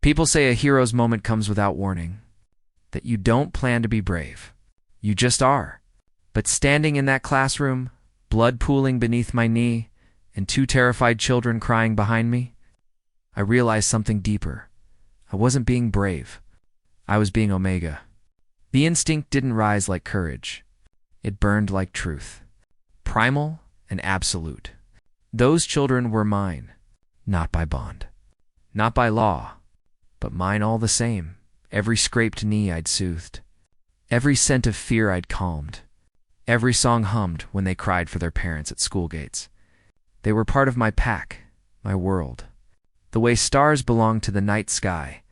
People say a hero's moment comes without warning, that you don't plan to be brave. You just are. But standing in that classroom, blood pooling beneath my knee, and 2 terrified children crying behind me, I realized something deeper. I wasn't being brave. I was being Omega. The instinct didn't rise like courage. It burned like truth. Primal and absolute. Those children were mine, not by bond, not by law, but mine all the same. Every scraped knee I'd soothed. Every scent of fear I'd calmed. Every song hummed when they cried for their parents at school gates. They were part of my pack, my world. The way stars belong to the night sky.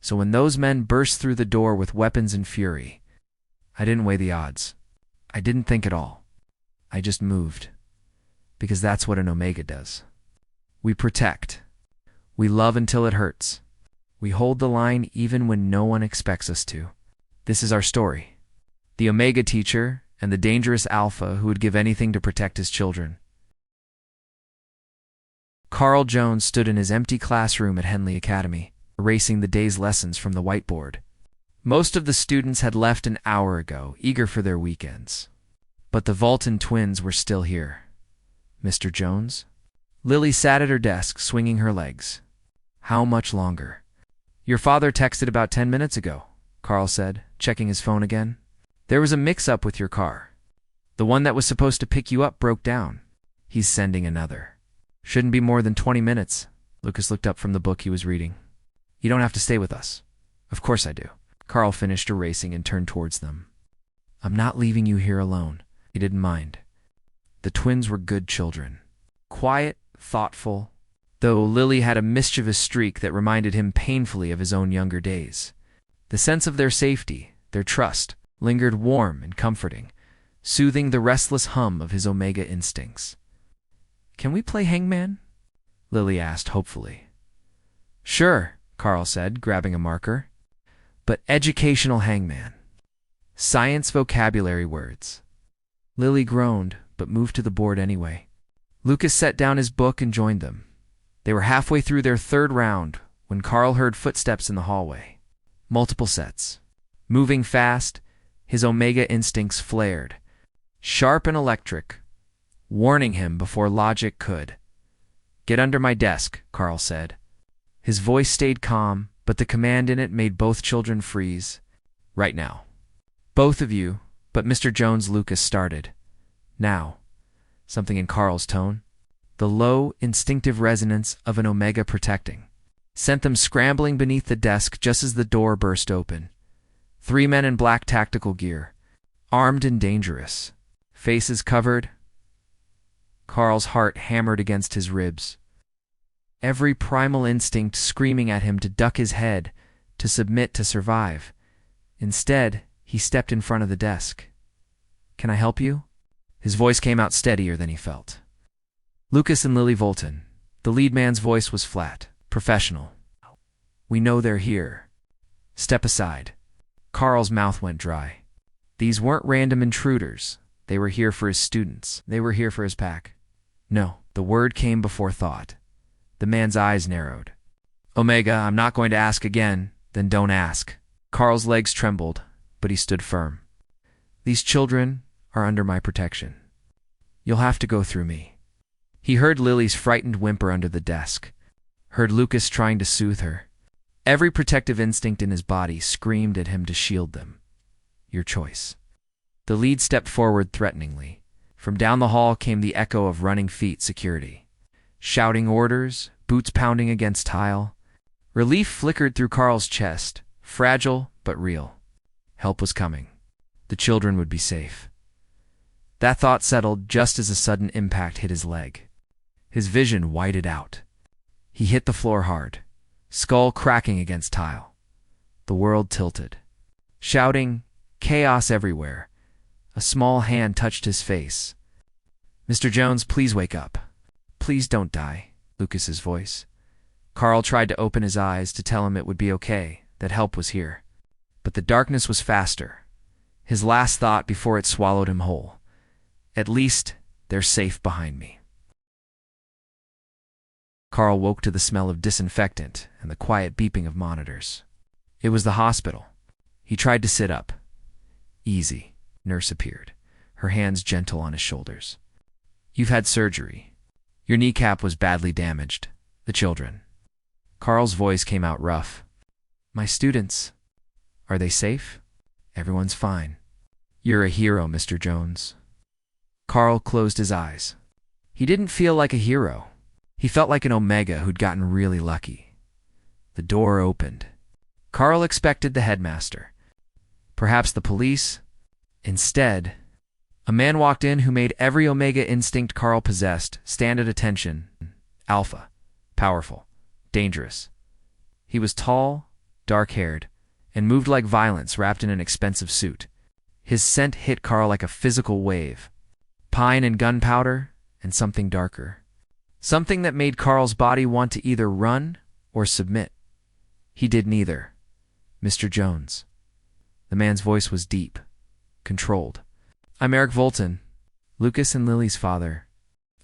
So when those men burst through the door with weapons and fury, I didn't weigh the odds. I didn't think at all. I just moved. Because that's what an Omega does. We protect. We love until it hurts. We hold the line even when no one expects us to. This is our story. The Omega teacher and the dangerous alpha who would give anything to protect his children. Carl Jones stood in his empty classroom at Henley Academy, erasing the day's lessons from the whiteboard. Most of the students had left an hour ago, eager for their weekends. But the Voltin twins were still here. Mr. Jones? Lily sat at her desk, swinging her legs. How much longer? Your father texted about 10 minutes ago, Carl said, checking his phone again. There was a mix-up with your car. The one that was supposed to pick you up broke down. He's sending another. Shouldn't be more than 20 minutes. Lucas looked up from the book he was reading. You don't have to stay with us. Of course I do. Carl finished erasing and turned towards them. I'm not leaving you here alone. He didn't mind. The twins were good children. Quiet, thoughtful, though Lily had a mischievous streak that reminded him painfully of his own younger days. The sense of their safety, their trust, lingered warm and comforting, soothing the restless hum of his Omega instincts. Can we play hangman? Lily asked hopefully. Sure, Carl said, grabbing a marker. But educational hangman. Science vocabulary words. Lily groaned, but moved to the board anyway. Lucas set down his book and joined them. They were halfway through their 3rd round when Carl heard footsteps in the hallway. Multiple sets. Moving fast, his Omega instincts flared, sharp and electric, warning him before logic could. Get under my desk, Carl said. His voice stayed calm, but the command in it made both children freeze. Right now. Both of you, but Mr. Jones. Lucas started. Now. Something in Carl's tone. The low, instinctive resonance of an Omega protecting. Sent them scrambling beneath the desk just as the door burst open. 3 men in black tactical gear. Armed and dangerous. Faces covered. Carl's heart hammered against his ribs. Every primal instinct screaming at him to duck his head, to submit, to survive. Instead, he stepped in front of the desk. Can I help you? His voice came out steadier than he felt. Lucas and Lily Voltin. The lead man's voice was flat, professional. We know they're here. Step aside. Carl's mouth went dry. These weren't random intruders. They were here for his students. They were here for his pack. No, the word came before thought. The man's eyes narrowed. Omega, I'm not going to ask again. Then don't ask. Carl's legs trembled, but he stood firm. These children are under my protection. You'll have to go through me. He heard Lily's frightened whimper under the desk, heard Lucas trying to soothe her. Every protective instinct in his body screamed at him to shield them. Your choice. The lead stepped forward threateningly. From down the hall came the echo of running feet security. Shouting orders, boots pounding against tile. Relief flickered through Carl's chest, fragile but real. Help was coming. The children would be safe. That thought settled just as a sudden impact hit his leg. His vision whited out. He hit the floor hard, skull cracking against tile. The world tilted. Shouting, chaos everywhere. A small hand touched his face. Mr. Jones, please wake up. Please don't die, Lucas's voice. Carl tried to open his eyes to tell him it would be okay, that help was here. But the darkness was faster. His last thought before it swallowed him whole. At least, they're safe behind me. Carl woke to the smell of disinfectant and the quiet beeping of monitors. It was the hospital. He tried to sit up. Easy. Nurse appeared, her hands gentle on his shoulders. You've had surgery. Your kneecap was badly damaged. The children. Carl's voice came out rough. My students. Are they safe? Everyone's fine. You're a hero, Mr. Jones. Carl closed his eyes. He didn't feel like a hero. He felt like an Omega who'd gotten really lucky. The door opened. Carl expected the headmaster. Perhaps the police. Instead, a man walked in who made every Omega instinct Carl possessed stand at attention. Alpha. Powerful. Dangerous. He was tall, dark-haired, and moved like violence wrapped in an expensive suit. His scent hit Carl like a physical wave. Pine and gunpowder, and something darker. Something that made Carl's body want to either run or submit. He did neither. Mr. Jones. The man's voice was deep, controlled. I'm Erik Voltin, Lucas and Lily's father.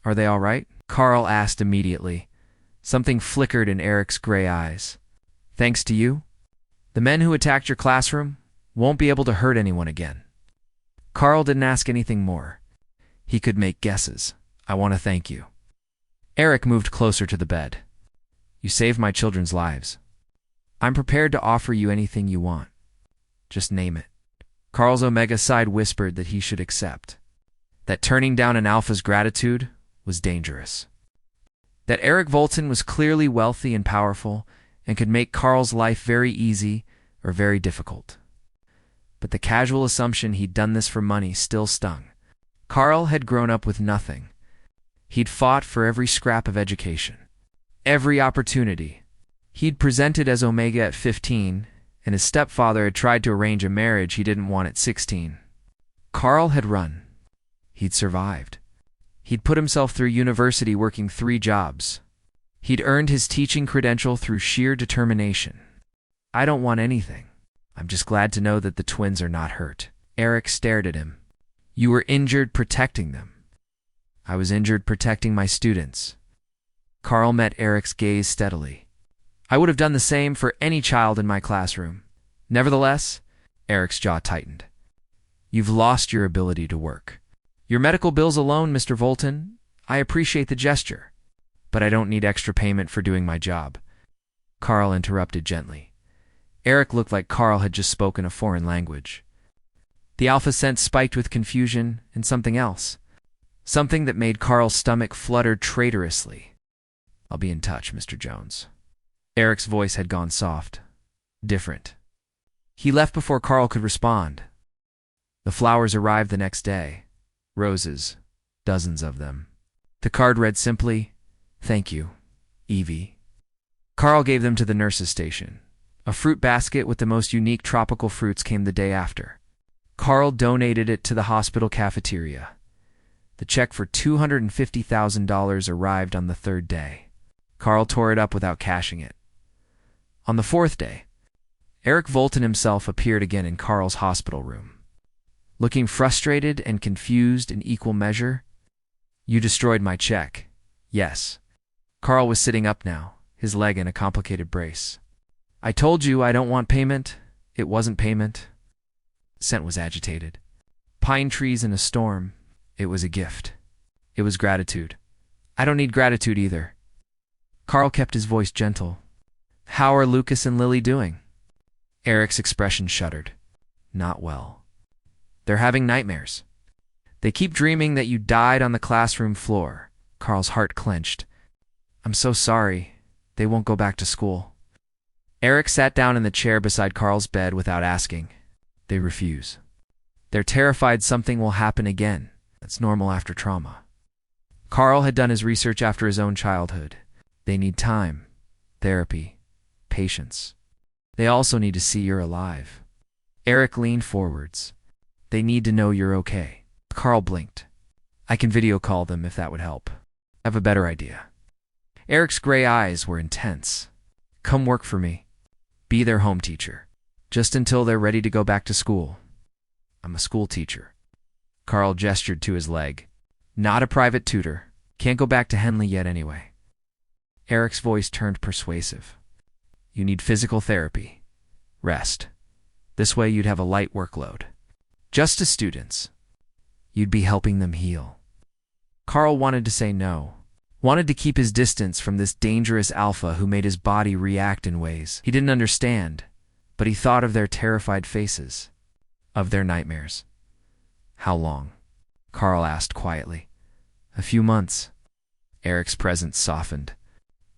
Are they all right? Carl asked immediately. Something flickered in Erik's gray eyes. Thanks to you, the men who attacked your classroom won't be able to hurt anyone again. Carl didn't ask anything more. He could make guesses. I want to thank you. Erik moved closer to the bed. You saved my children's lives. I'm prepared to offer you anything you want. Just name it. Carl's Omega side whispered that he should accept. That turning down an Alpha's gratitude was dangerous. That Erik Voltin was clearly wealthy and powerful and could make Carl's life very easy or very difficult. But the casual assumption he'd done this for money still stung. Carl had grown up with nothing. He'd fought for every scrap of education, every opportunity. He'd presented as Omega at 15, and his stepfather had tried to arrange a marriage he didn't want at 16. Carl had run. He'd survived. He'd put himself through university working 3 jobs. He'd earned his teaching credential through sheer determination. I don't want anything. I'm just glad to know that the twins are not hurt. Erik stared at him. You were injured protecting them. I was injured protecting my students. Carl met Erik's gaze steadily. I would have done the same for any child in my classroom. Nevertheless, Erik's jaw tightened. You've lost your ability to work. Your medical bills alone, Mr. Voltin, I appreciate the gesture, but I don't need extra payment for doing my job. Carl interrupted gently. Erik looked like Carl had just spoken a foreign language. The Alpha sense spiked with confusion and something else. Something that made Carl's stomach flutter traitorously. I'll be in touch, Mr. Jones. Erik's voice had gone soft. Different. He left before Carl could respond. The flowers arrived the next day. Roses. Dozens of them. The card read simply, Thank you, Evie. Carl gave them to the nurse's station. A fruit basket with the most unique tropical fruits came the day after. Carl donated it to the hospital cafeteria. The check for $250,000 arrived on the 3rd day. Carl tore it up without cashing it. On the 4th day, Erik Voltin himself appeared again in Carl's hospital room. Looking frustrated and confused in equal measure. You destroyed my check. Yes. Carl was sitting up now, his leg in a complicated brace. I told you I don't want payment. It wasn't payment. Scent was agitated. Pine trees in a storm. It was a gift. It was gratitude. I don't need gratitude either. Carl kept his voice gentle. How are Lucas and Lily doing? Erik's expression shuddered. Not well. They're having nightmares. They keep dreaming that you died on the classroom floor. Carl's heart clenched. I'm so sorry. They won't go back to school. Erik sat down in the chair beside Carl's bed without asking. They refuse. They're terrified something will happen again. That's normal after trauma. Carl had done his research after his own childhood. They need time, therapy, patience. They also need to see you're alive. Erik leaned forwards. They need to know you're okay. Carl blinked. I can video call them if that would help. I have a better idea. Erik's gray eyes were intense. Come work for me. Be their home teacher. Just until they're ready to go back to school. I'm a school teacher. Carl gestured to his leg. Not a private tutor. Can't go back to Henley yet anyway. Erik's voice turned persuasive. You need physical therapy. Rest. This way you'd have a light workload. Just as students, you'd be helping them heal. Carl wanted to say no, wanted to keep his distance from this dangerous alpha who made his body react in ways he didn't understand, but he thought of their terrified faces, of their nightmares. How long? Carl asked quietly. A few months. Erik's presence softened.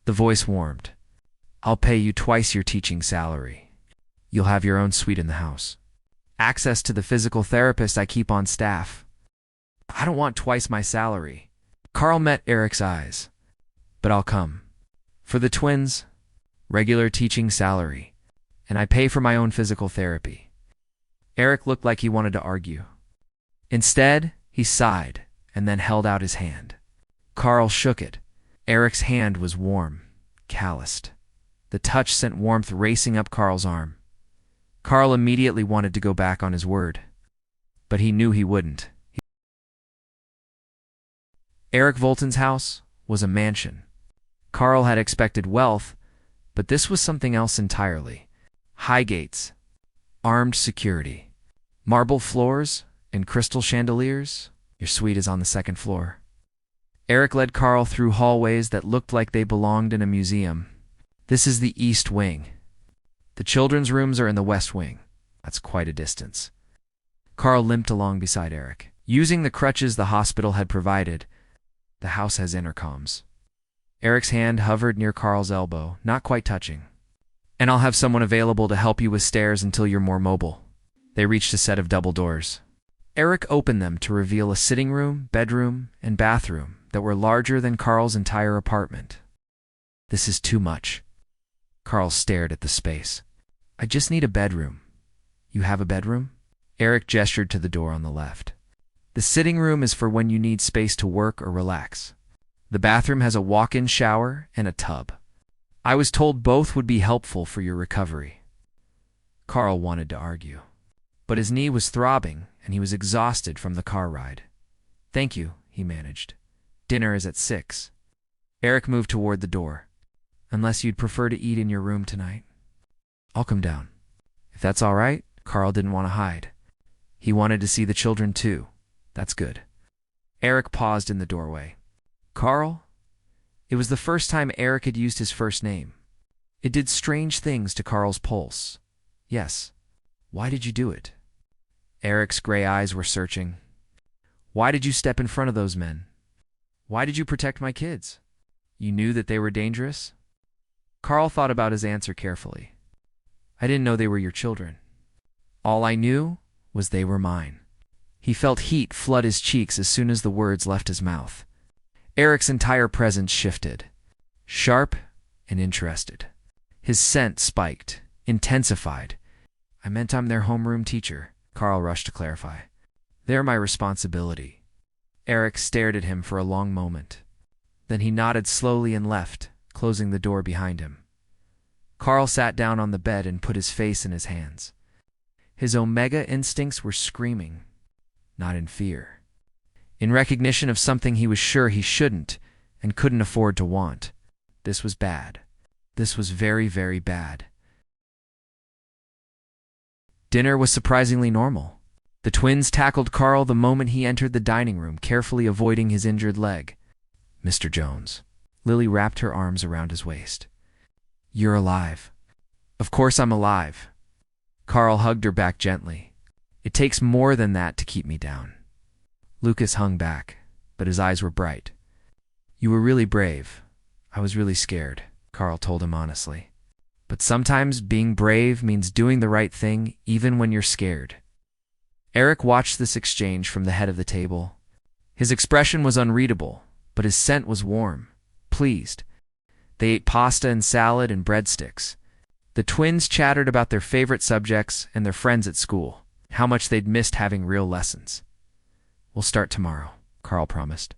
The voice warmed. I'll pay you twice your teaching salary. You'll have your own suite in the house. Access to the physical therapist I keep on staff. I don't want twice my salary. Carl met Erik's eyes. But I'll come. For the twins, regular teaching salary, and I pay for my own physical therapy. Erik looked like he wanted to argue. Instead, he sighed and then held out his hand. Carl shook it. Erik's hand was warm, calloused. The touch sent warmth racing up Carl's arm. Carl immediately wanted to go back on his word, but he knew he wouldn't. Erik Voltin's house was a mansion. Carl had expected wealth, but this was something else entirely. High gates, armed security, marble floors, and crystal chandeliers. Your suite is on the second floor. Erik led Carl through hallways that looked like they belonged in a museum. This is the east wing. The children's rooms are in the west wing. That's quite a distance. Carl limped along beside Erik. Using the crutches the hospital had provided, the house has intercoms. Erik's hand hovered near Carl's elbow, not quite touching. And I'll have someone available to help you with stairs until you're more mobile. They reached a set of double doors. Erik opened them to reveal a sitting room, bedroom, and bathroom that were larger than Carl's entire apartment. This is too much. Carl stared at the space. I just need a bedroom. You have a bedroom? Erik gestured to the door on the left. The sitting room is for when you need space to work or relax. The bathroom has a walk-in shower and a tub. I was told both would be helpful for your recovery. Carl wanted to argue, but his knee was throbbing and he was exhausted from the car ride. Thank you, he managed. Dinner is at 6. Erik moved toward the door. Unless you'd prefer to eat in your room tonight. I'll come down. If that's all right, Carl didn't want to hide. He wanted to see the children too. That's good. Erik paused in the doorway. Carl? It was the first time Erik had used his first name. It did strange things to Carl's pulse. Yes. Why did you do it? Erik's gray eyes were searching. Why did you step in front of those men? Why did you protect my kids? You knew that they were dangerous? Carl thought about his answer carefully. I didn't know they were your children. All I knew was they were mine. He felt heat flood his cheeks as soon as the words left his mouth. Erik's entire presence shifted, sharp and interested. His scent spiked, intensified. I meant I'm their homeroom teacher, Carl rushed to clarify. They're my responsibility. Erik stared at him for a long moment. Then he nodded slowly and left, closing the door behind him. Carl sat down on the bed and put his face in his hands. His Omega instincts were screaming, not in fear. In recognition of something he was sure he shouldn't and couldn't afford to want. This was bad. This was very, very bad. Dinner was surprisingly normal. The twins tackled Carl the moment he entered the dining room, carefully avoiding his injured leg. Mr. Jones. Lily wrapped her arms around his waist. You're alive. Of course I'm alive. Carl hugged her back gently. It takes more than that to keep me down. Lucas hung back, but his eyes were bright. You were really brave. I was really scared, Carl told him honestly. But sometimes being brave means doing the right thing even when you're scared. Erik watched this exchange from the head of the table. His expression was unreadable, but his scent was warm, pleased. They ate pasta and salad and breadsticks. The twins chattered about their favorite subjects and their friends at school, how much they'd missed having real lessons. We'll start tomorrow, Carl promised.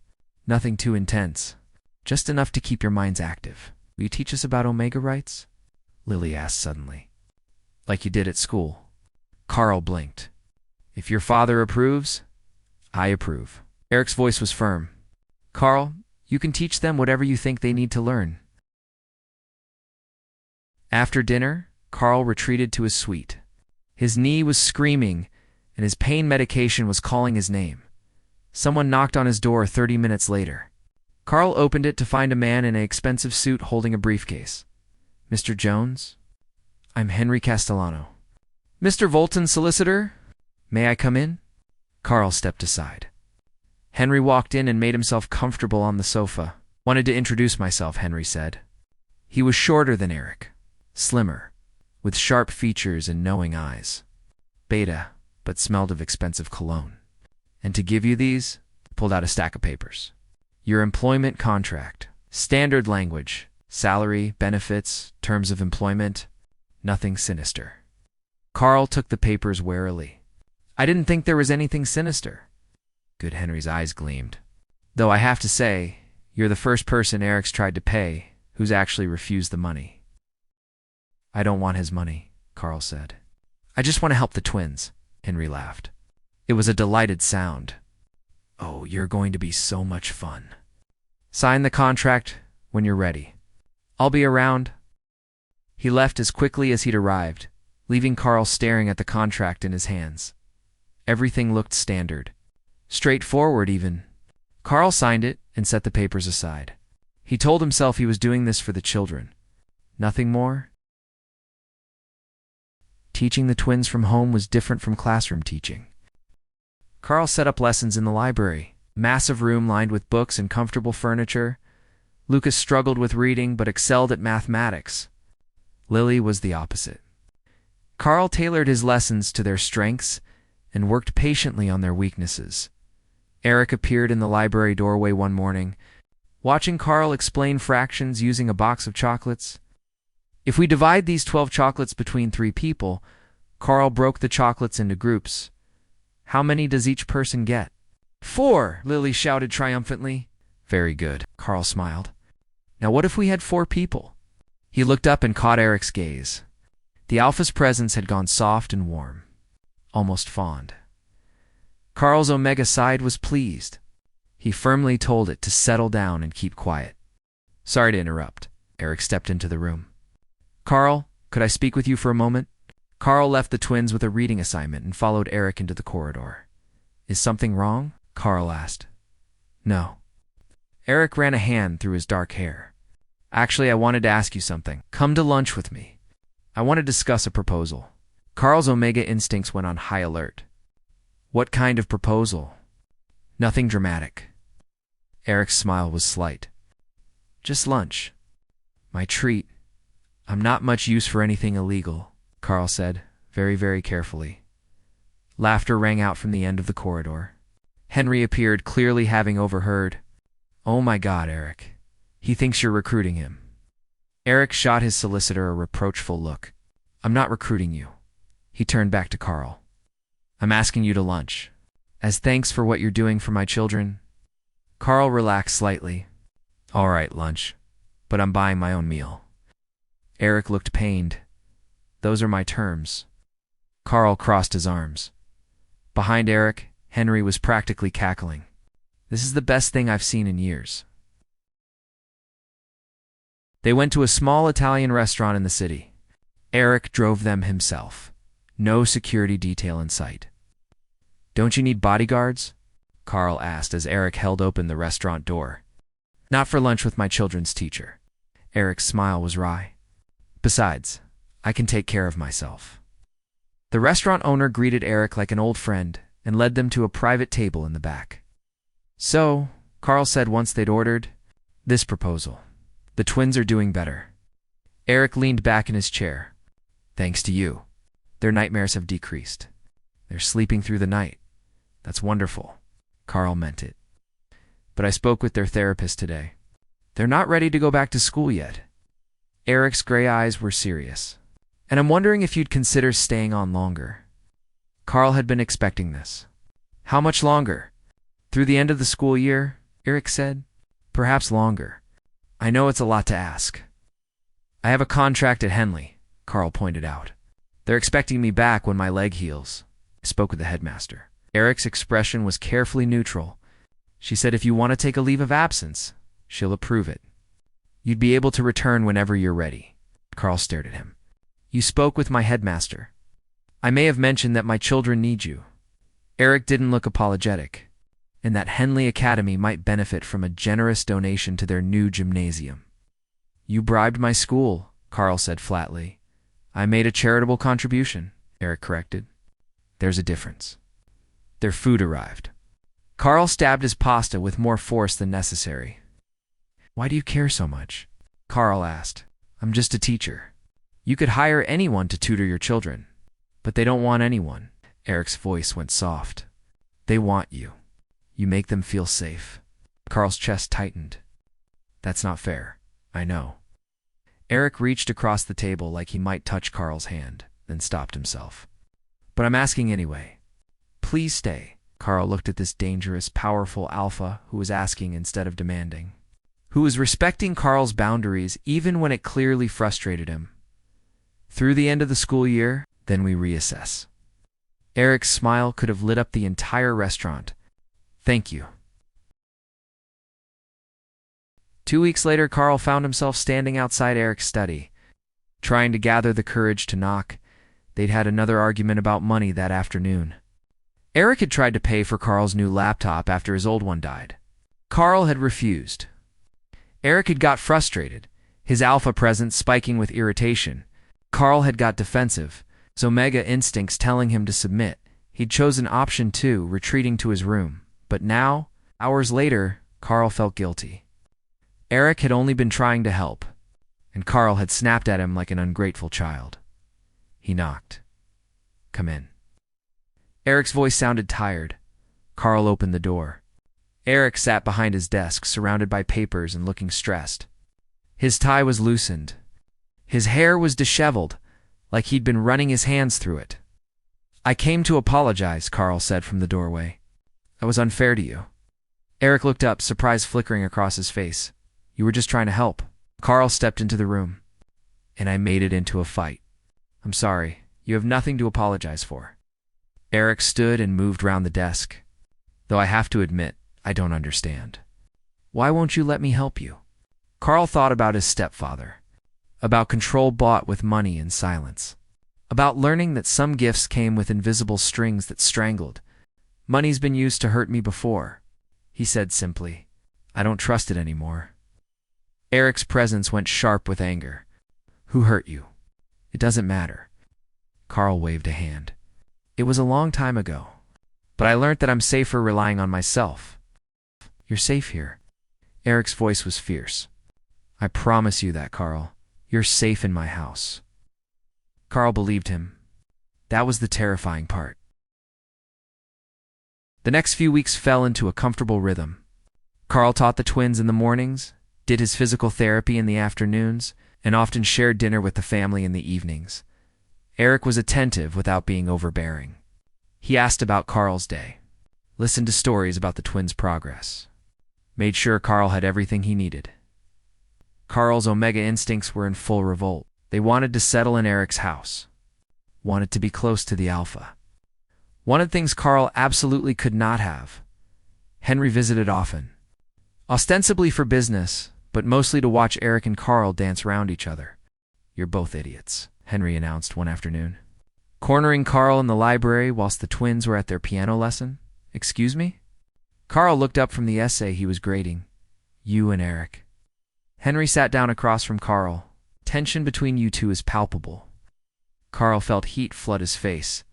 Nothing too intense, just enough to keep your minds active. Will you teach us about Omega rights? Lily asked suddenly. Like you did at school. Carl blinked. If your father approves, I approve. Erik's voice was firm. Carl, you can teach them whatever you think they need to learn. After dinner, Carl retreated to his suite. His knee was screaming, and his pain medication was calling his name. Someone knocked on his door 30 minutes later. Carl opened it to find a man in an expensive suit holding a briefcase. "Mr. Jones? I'm Henry Castellano." "Mr. Voltin, solicitor? May I come in?" Carl stepped aside. Henry walked in and made himself comfortable on the sofa. "Wanted to introduce myself," Henry said. He was shorter than Erik, slimmer, with sharp features and knowing eyes. Beta, but smelled of expensive cologne. "And to give you these," pulled out a stack of papers. "Your employment contract. Standard language. Salary, benefits, terms of employment. Nothing sinister." Carl took the papers warily. "I didn't think there was anything sinister." Good Henry's eyes gleamed. "Though I have to say, you're the first person Erik's tried to pay who's actually refused the money." "I don't want his money," Carl said. "I just want to help the twins," Henry laughed. It was a delighted sound. "Oh, you're going to be so much fun. Sign the contract when you're ready. I'll be around." He left as quickly as he'd arrived, leaving Carl staring at the contract in his hands. Everything looked standard. Straightforward, even. Carl signed it and set the papers aside. He told himself he was doing this for the children. Nothing more. Teaching the twins from home was different from classroom teaching. Carl set up lessons in the library, massive room lined with books and comfortable furniture. Lucas struggled with reading but excelled at mathematics. Lily was the opposite. Carl tailored his lessons to their strengths and worked patiently on their weaknesses. Erik appeared in the library doorway one morning, watching Carl explain fractions using a box of chocolates. "If we divide these 12 chocolates between 3 people," Carl broke the chocolates into groups. "How many does each person get?" "4," Lily shouted triumphantly. "Very good," Carl smiled. "Now what if we had 4 people?" He looked up and caught Erik's gaze. The alpha's presence had gone soft and warm, almost fond. Carl's Omega side was pleased. He firmly told it to settle down and keep quiet. "Sorry to interrupt." Erik stepped into the room. "Carl, could I speak with you for a moment?" Carl left the twins with a reading assignment and followed Erik into the corridor. "Is something wrong?" Carl asked. "No." Erik ran a hand through his dark hair. "Actually, I wanted to ask you something. Come to lunch with me. I want to discuss a proposal." Carl's Omega instincts went on high alert. "What kind of proposal?" "Nothing dramatic." Erik's smile was slight. "Just lunch. My treat. I'm not much use for anything illegal," Carl said, very, very carefully. Laughter rang out from the end of the corridor. Henry appeared, clearly having overheard. "Oh my God, Erik. He thinks you're recruiting him." Erik shot his solicitor a reproachful look. "I'm not recruiting you." He turned back to Carl. "I'm asking you to lunch. As thanks for what you're doing for my children." Carl relaxed slightly. "All right, lunch. But I'm buying my own meal." Erik looked pained. "Those are my terms." Carl crossed his arms. Behind Erik, Henry was practically cackling. "This is the best thing I've seen in years." They went to a small Italian restaurant in the city. Erik drove them himself. No security detail in sight. "Don't you need bodyguards?" Carl asked as Erik held open the restaurant door. "Not for lunch with my children's teacher." Erik's smile was wry. "Besides, I can take care of myself." The restaurant owner greeted Erik like an old friend and led them to a private table in the back. "So," Carl said once they'd ordered, "this proposal. The twins are doing better." Erik leaned back in his chair. "Thanks to you. Their nightmares have decreased. They're sleeping through the night. That's wonderful." Carl meant it. "But I spoke with their therapist today. They're not ready to go back to school yet." Erik's gray eyes were serious. "And I'm wondering if you'd consider staying on longer." Carl had been expecting this. "How much longer?" "Through the end of the school year," Erik said. "Perhaps longer. I know it's a lot to ask." "I have a contract at Henley," Carl pointed out. "They're expecting me back when my leg heals." I spoke with the headmaster. Erik's expression was carefully neutral. "She said if you want to take a leave of absence, she'll approve it. You'd be able to return whenever you're ready." Carl stared at him. You spoke with my headmaster. I may have mentioned that my children need you. Erik didn't look apologetic, and that Henley Academy might benefit from a generous donation to their new gymnasium. You bribed my school, Carl said flatly. I made a charitable contribution, Erik corrected. There's a difference. Their food arrived. Carl stabbed his pasta with more force than necessary. Why do you care so much? Carl asked. I'm just a teacher. You could hire anyone to tutor your children, but they don't want anyone. Erik's voice went soft. They want you. You make them feel safe. Carl's chest tightened. That's not fair. I know. Erik reached across the table like he might touch Carl's hand, then stopped himself. But I'm asking anyway. Please stay. Carl looked at this dangerous, powerful alpha who was asking instead of demanding, who was respecting Carl's boundaries even when it clearly frustrated him. Through the end of the school year, then we reassess. Erik's smile could have lit up the entire restaurant. Thank you. 2 weeks later, Carl found himself standing outside Erik's study, trying to gather the courage to knock. They'd had another argument about money that afternoon. Erik had tried to pay for Carl's new laptop after his old one died. Carl had refused. Erik had got frustrated, his alpha presence spiking with irritation. Carl had got defensive, his omega instincts telling him to submit. He'd chosen option 2, retreating to his room. But now, hours later, Carl felt guilty. Erik had only been trying to help, and Carl had snapped at him like an ungrateful child. He knocked. Come in. Erik's voice sounded tired. Carl opened the door. Erik sat behind his desk, surrounded by papers and looking stressed. His tie was loosened. His hair was disheveled, like he'd been running his hands through it. I came to apologize, Carl said from the doorway. I was unfair to you. Erik looked up, surprise flickering across his face. You were just trying to help. Carl stepped into the room. And I made it into a fight. I'm sorry. You have nothing to apologize for. Erik stood and moved round the desk. Though I have to admit, I don't understand. Why won't you let me help you? Carl thought about his stepfather. About control bought with money and silence. About learning that some gifts came with invisible strings that strangled. Money's been used to hurt me before, he said simply. I don't trust it anymore. Erik's presence went sharp with anger. Who hurt you? It doesn't matter. Carl waved a hand. It was a long time ago, but I learned that I'm safer relying on myself. You're safe here. Erik's voice was fierce. I promise you that, Carl. You're safe in my house. Carl believed him. That was the terrifying part. The next few weeks fell into a comfortable rhythm. Carl taught the twins in the mornings, did his physical therapy in the afternoons, and often shared dinner with the family in the evenings. Erik was attentive without being overbearing. He asked about Carl's day, listened to stories about the twins' progress, made sure Carl had everything he needed. Carl's omega instincts were in full revolt. They wanted to settle in Erik's house, wanted to be close to the alpha, wanted things Carl absolutely could not have. Henry visited often, ostensibly for business, but mostly to watch Erik and Carl dance around each other. You're both idiots, Henry announced one afternoon, cornering Carl in the library whilst the twins were at their piano lesson. Excuse me? Carl looked up from the essay he was grading. You and Erik. Henry sat down across from Carl. Tension between you two is palpable. Carl felt heat flood his face.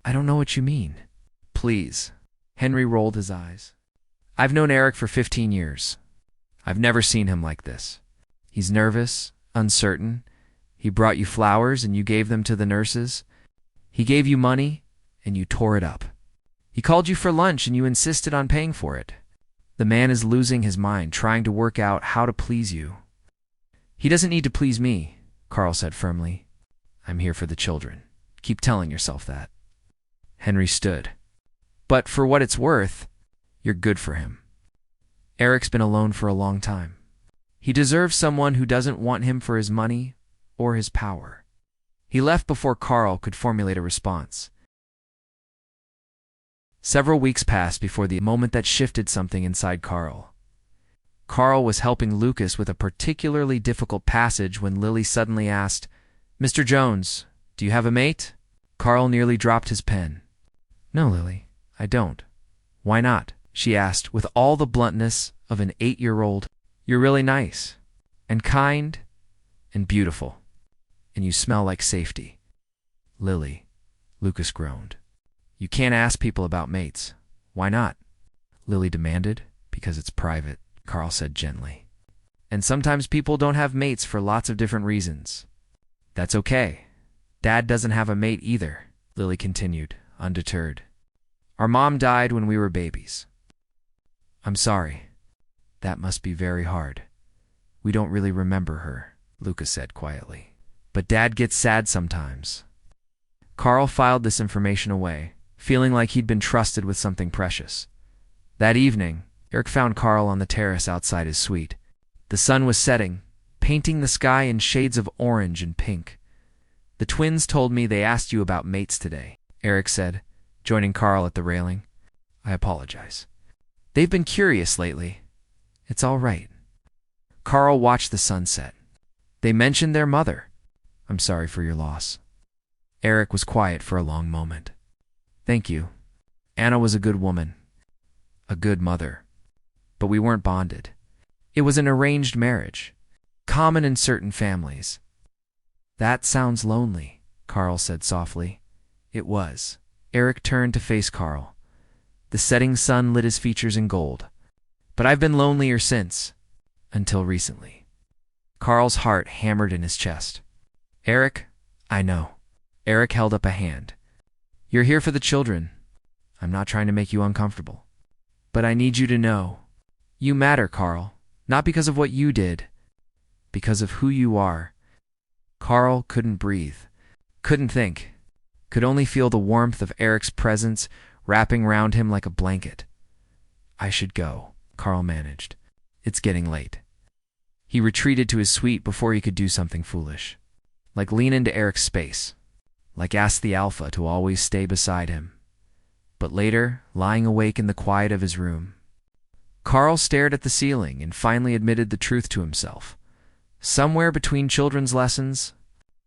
I don't know what you mean. Please. Henry rolled his eyes. I've known Erik for 15 years. I've never seen him like this. He's nervous, uncertain. He brought you flowers and you gave them to the nurses. He gave you money and you tore it up. He called you for lunch and you insisted on paying for it. The man is losing his mind, trying to work out how to please you. He doesn't need to please me, Carl said firmly. I'm here for the children. Keep telling yourself that. Henry stood. But for what it's worth, you're good for him. Erik's been alone for a long time. He deserves someone who doesn't want him for his money or his power. He left before Carl could formulate a response. Several weeks passed before the moment that shifted something inside Carl. Carl was helping Lucas with a particularly difficult passage when Lily suddenly asked, "Mr. Jones, do you have a mate?" Carl nearly dropped his pen. "No, Lily, I don't." "Why not?" she asked with all the bluntness of an 8-year-old. "You're really nice, and kind, and beautiful, and you smell like safety." "Lily," Lucas groaned. "You can't ask people about mates." "Why not?" Lily demanded. "Because it's private," Carl said gently. "And sometimes people don't have mates for lots of different reasons." "That's okay. Dad doesn't have a mate either," Lily continued, undeterred. "Our mom died when we were babies." "I'm sorry. That must be very hard. We don't really remember her," Lucas said quietly. "But Dad gets sad sometimes." Carl filed this information away, feeling like he'd been trusted with something precious. That evening, Erik found Carl on the terrace outside his suite. The sun was setting, painting the sky in shades of orange and pink. "The twins told me they asked you about mates today," Erik said, joining Carl at the railing. "I apologize. They've been curious lately. It's all right." Carl watched the sunset. "They mentioned their mother. I'm sorry for your loss." Erik was quiet for a long moment. "Thank you. Anna was a good woman. A good mother. But we weren't bonded. It was an arranged marriage, common in certain families." "That sounds lonely," Carl said softly. It was. Erik turned to face Carl. The setting sun lit his features in gold. "But I've been lonelier since. Until recently." Carl's heart hammered in his chest. "Erik, I know." Erik held up a hand. "You're here for the children. I'm not trying to make you uncomfortable. But I need you to know. You matter, Carl. Not because of what you did. Because of who you are." Carl couldn't breathe. Couldn't think. Could only feel the warmth of Erik's presence wrapping round him like a blanket. "I should go," Carl managed. "It's getting late." He retreated to his suite before he could do something foolish. Like lean into Erik's space. Like ask the Alpha to always stay beside him. But later, lying awake in the quiet of his room, Carl stared at the ceiling and finally admitted the truth to himself. Somewhere between children's lessons,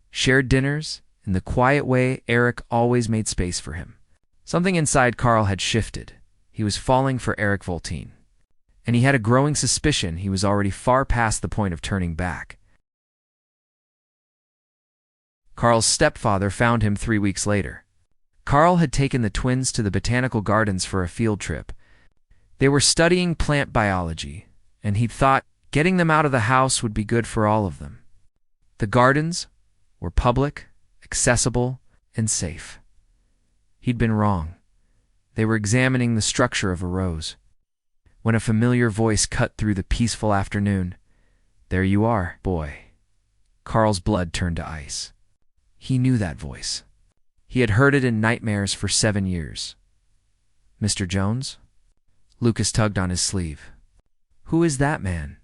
shared dinners, and the quiet way Erik always made space for him, something inside Carl had shifted. He was falling for Erik Voltin. And he had a growing suspicion he was already far past the point of turning back. Carl's stepfather found him 3 weeks later. Carl had taken the twins to the botanical gardens for a field trip. They were studying plant biology, and he'd thought getting them out of the house would be good for all of them. The gardens were public, accessible, and safe. He'd been wrong. They were examining the structure of a rose. When a familiar voice cut through the peaceful afternoon. "There you are, boy." Carl's blood turned to ice. He knew that voice. He had heard it in nightmares for 7 years. "Mr. Jones?" Lucas tugged on his sleeve. "Who is that man?"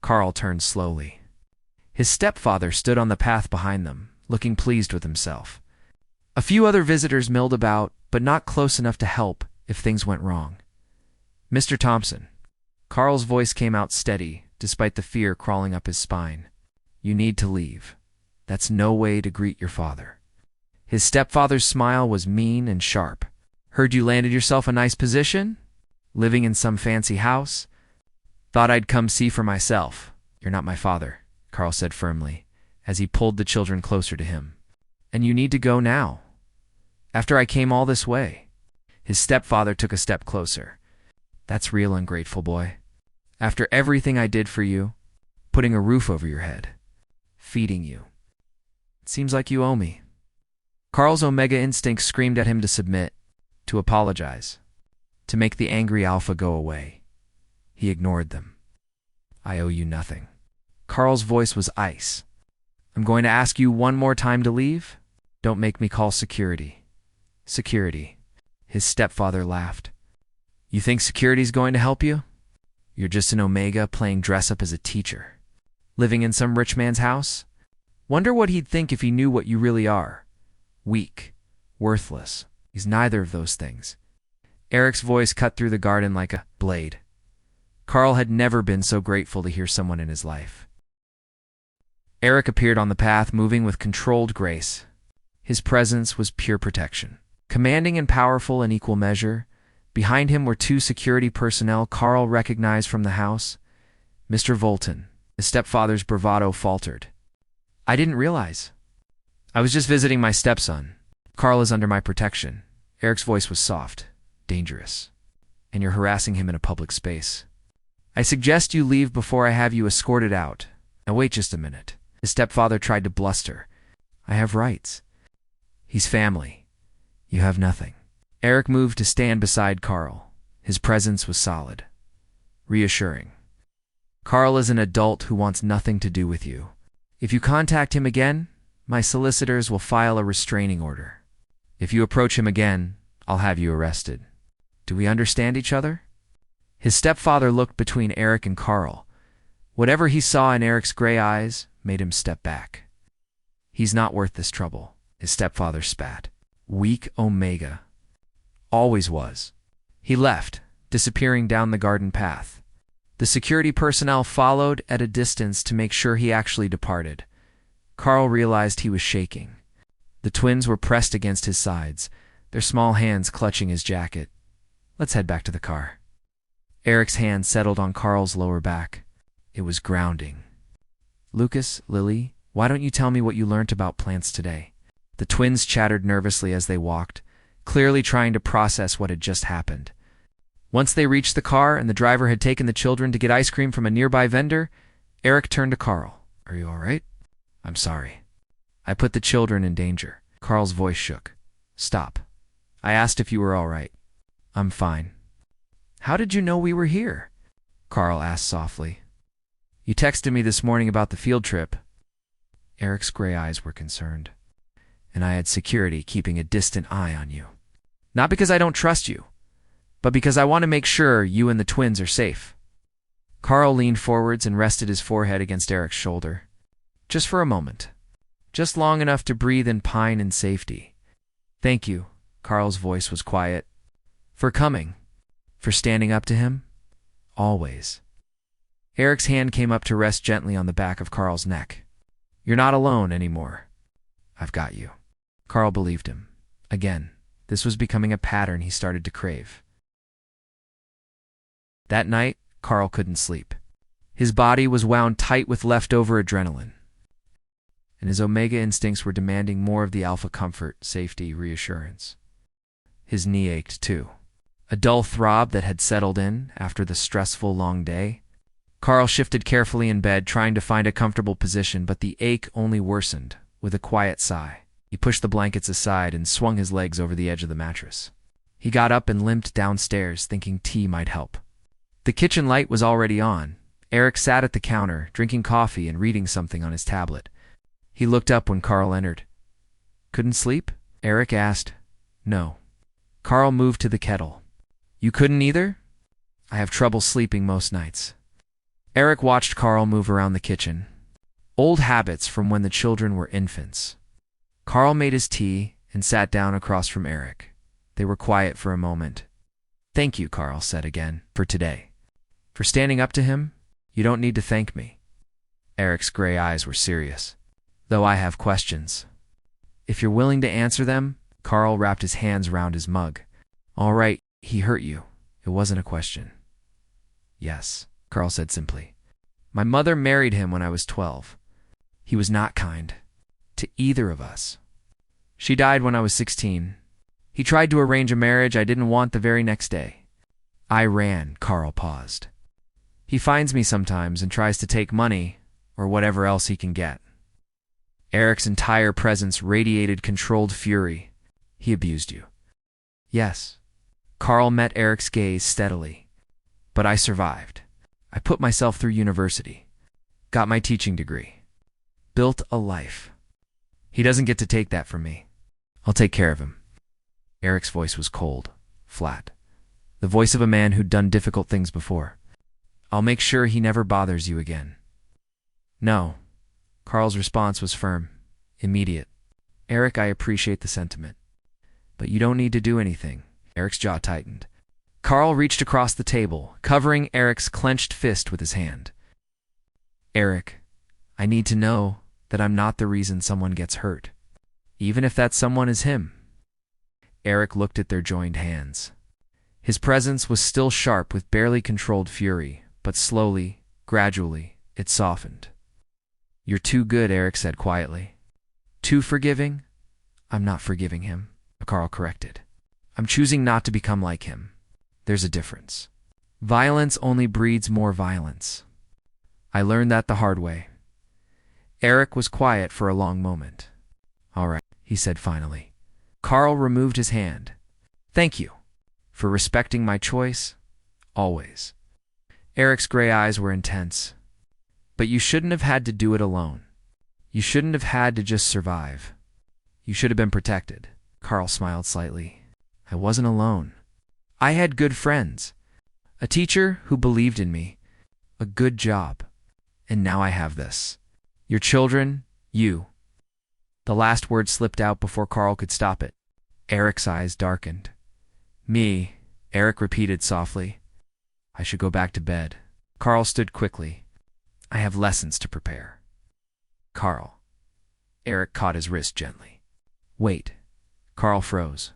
Carl turned slowly. His stepfather stood on the path behind them, looking pleased with himself. A few other visitors milled about, but not close enough to help if things went wrong. "Mr. Thompson." Carl's voice came out steady, despite the fear crawling up his spine. "You need to leave. That's no way to greet your father." His stepfather's smile was mean and sharp. "Heard you landed yourself a nice position? Living in some fancy house? Thought I'd come see for myself." "You're not my father," Carl said firmly, as he pulled the children closer to him. "And you need to go now. After I came all this way." His stepfather took a step closer. "That's real ungrateful, boy. After everything I did for you, putting a roof over your head, feeding you. It seems like you owe me." Carl's Omega instinct screamed at him to submit, to apologize, to make the angry Alpha go away. He ignored them. "I owe you nothing." Carl's voice was ice. "I'm going to ask you one more time to leave. Don't make me call security." "Security." His stepfather laughed. "You think security's going to help you? You're just an Omega playing dress-up as a teacher. Living in some rich man's house? Wonder what he'd think if he knew what you really are. Weak. Worthless. He's neither of those things." Erik's voice cut through the garden like a blade. Carl had never been so grateful to hear someone in his life. Erik appeared on the path, moving with controlled grace. His presence was pure protection. Commanding and powerful in equal measure, behind him were two security personnel Carl recognized from the house. Mr. Voltin. His stepfather's bravado faltered. "I didn't realize. I was just visiting my stepson. Carl is under my protection." Erik's voice was soft, dangerous. "And you're harassing him in a public space. I suggest you leave before I have you escorted out." "Now wait just a minute." His stepfather tried to bluster. "I have rights. He's family. You have nothing." Erik moved to stand beside Carl. His presence was solid, reassuring. "Carl is an adult who wants nothing to do with you. If you contact him again, my solicitors will file a restraining order. If you approach him again, I'll have you arrested. Do we understand each other?" His stepfather looked between Erik and Carl. Whatever he saw in Erik's gray eyes made him step back. "He's not worth this trouble," his stepfather spat. "Weak Omega. Always was." He left, disappearing down the garden path. The security personnel followed at a distance to make sure he actually departed. Carl realized he was shaking. The twins were pressed against his sides, their small hands clutching his jacket. "Let's head back to the car." Erik's hand settled on Carl's lower back. It was grounding. "Lucas, Lily, why don't you tell me what you learned about plants today?" The twins chattered nervously as they walked, clearly trying to process what had just happened. Once they reached the car and the driver had taken the children to get ice cream from a nearby vendor, Erik turned to Carl. "Are you all right?" "I'm sorry. I put the children in danger." Carl's voice shook. "Stop. I asked if you were all right." "I'm fine." "How did you know we were here?" Carl asked softly. "You texted me this morning about the field trip." Erik's gray eyes were concerned. "And I had security keeping a distant eye on you. Not because I don't trust you, but because I want to make sure you and the twins are safe." Carl leaned forwards and rested his forehead against Erik's shoulder. "Just for a moment. Just long enough to breathe and pine in safety." "Thank you," Carl's voice was quiet. "For coming. For standing up to him. Always." Erik's hand came up to rest gently on the back of Carl's neck. "You're not alone anymore. I've got you." Carl believed him. Again, this was becoming a pattern he started to crave. That night, Carl couldn't sleep. His body was wound tight with leftover adrenaline, and his Omega instincts were demanding more of the alpha comfort, safety, reassurance. His knee ached too, a dull throb that had settled in after the stressful long day. Carl shifted carefully in bed, trying to find a comfortable position, but the ache only worsened. With a quiet sigh, he pushed the blankets aside and swung his legs over the edge of the mattress. He got up and limped downstairs, thinking tea might help. The kitchen light was already on. Erik sat at the counter, drinking coffee and reading something on his tablet. He looked up when Carl entered. "Couldn't sleep?" Erik asked. "No." Carl moved to the kettle. "You couldn't either?" "I have trouble sleeping most nights." Erik watched Carl move around the kitchen. Old habits from when the children were infants. Carl made his tea and sat down across from Erik. They were quiet for a moment. "Thank you," Carl said again, "for today. For standing up to him. You don't need to thank me." Erik's gray eyes were serious. "Though I have questions. If you're willing to answer them." Carl wrapped his hands round his mug. "All right, he hurt you. It wasn't a question." "Yes," Carl said simply. "My mother married him when I was 12. He was not kind. To either of us. She died when I was 16. He tried to arrange a marriage I didn't want the very next day. I ran." Carl paused. "He finds me sometimes and tries to take money, or whatever else he can get." Erik's entire presence radiated controlled fury. "He abused you?" "Yes." Carl met Erik's gaze steadily. "But I survived. I put myself through university. Got my teaching degree. Built a life. He doesn't get to take that from me. I'll take care of him." Erik's voice was cold, flat. The voice of a man who'd done difficult things before. "I'll make sure he never bothers you again." "No." Carl's response was firm, immediate. "Erik, I appreciate the sentiment. But you don't need to do anything." Erik's jaw tightened. Carl reached across the table, covering Erik's clenched fist with his hand. Erik, I need to know that I'm not the reason someone gets hurt, even if that someone is him. Erik looked at their joined hands. His presence was still sharp with barely controlled fury, but slowly, gradually, it softened. You're too good, Erik said quietly. Too forgiving? I'm not forgiving him, Carl corrected. I'm choosing not to become like him. There's a difference. Violence only breeds more violence. I learned that the hard way. Erik was quiet for a long moment. All right, he said finally. Carl removed his hand. Thank you for respecting my choice, always. Erik's gray eyes were intense. But you shouldn't have had to do it alone. You shouldn't have had to just survive. You should have been protected. Carl smiled slightly. I wasn't alone. I had good friends. A teacher who believed in me. A good job. And now I have this. Your children, you. The last word slipped out before Carl could stop it. Erik's eyes darkened. Me, Erik repeated softly. I should go back to bed. Carl stood quickly. I have lessons to prepare. Carl. Erik caught his wrist gently. Wait. Carl froze.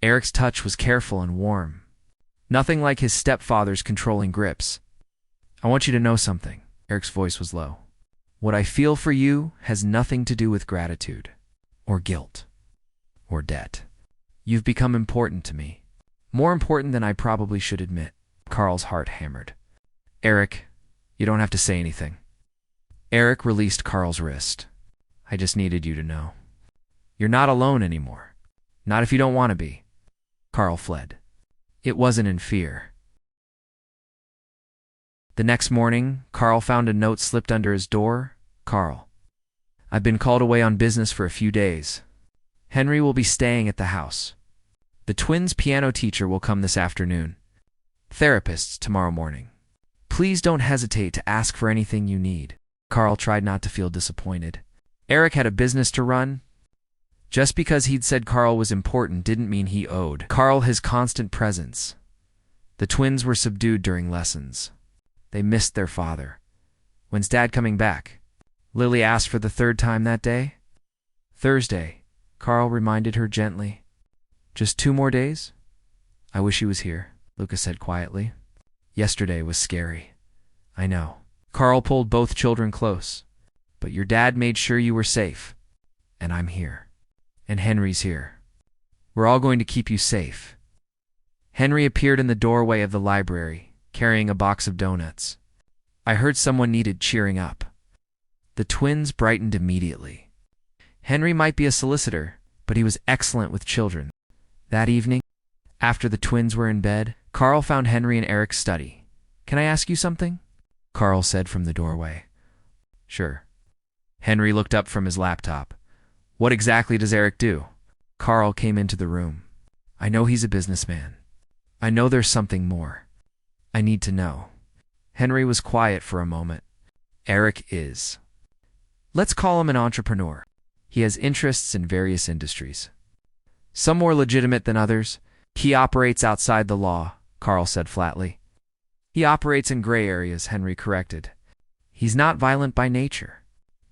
Erik's touch was careful and warm. Nothing like his stepfather's controlling grips. I want you to know something. Erik's voice was low. What I feel for you has nothing to do with gratitude, or guilt, or debt. You've become important to me. More important than I probably should admit. Carl's heart hammered. Erik, you don't have to say anything. Erik released Carl's wrist. I just needed you to know. You're not alone anymore. Not if you don't want to be. Carl fled. It wasn't in fear. The next morning, Carl found a note slipped under his door. Carl. I've been called away on business for a few days. Henry will be staying at the house. The twins' piano teacher will come this afternoon. Therapists tomorrow morning. Please don't hesitate to ask for anything you need. Carl tried not to feel disappointed. Erik had a business to run. Just because he'd said Carl was important didn't mean he owed Carl his constant presence. The twins were subdued during lessons. They missed their father. When's Dad coming back? Lily asked for the third time that day. Thursday, Carl reminded her gently. Just 2 more days? I wish he was here, Lucas said quietly. Yesterday was scary. I know. Carl pulled both children close. But your dad made sure you were safe. And I'm here. And Henry's here. We're all going to keep you safe. Henry appeared in the doorway of the library, carrying a box of donuts. I heard someone needed cheering up. The twins brightened immediately. Henry might be a solicitor, but he was excellent with children. That evening, after the twins were in bed, Carl found Henry in Erik's study. Can I ask you something? Carl said from the doorway. Sure. Henry looked up from his laptop. What exactly does Erik do? Carl came into the room. I know he's a businessman. I know there's something more. I need to know. Henry was quiet for a moment. Erik is. Let's call him an entrepreneur. He has interests in various industries. Some more legitimate than others. He operates outside the law, Carl said flatly. He operates in gray areas, Henry corrected. He's not violent by nature.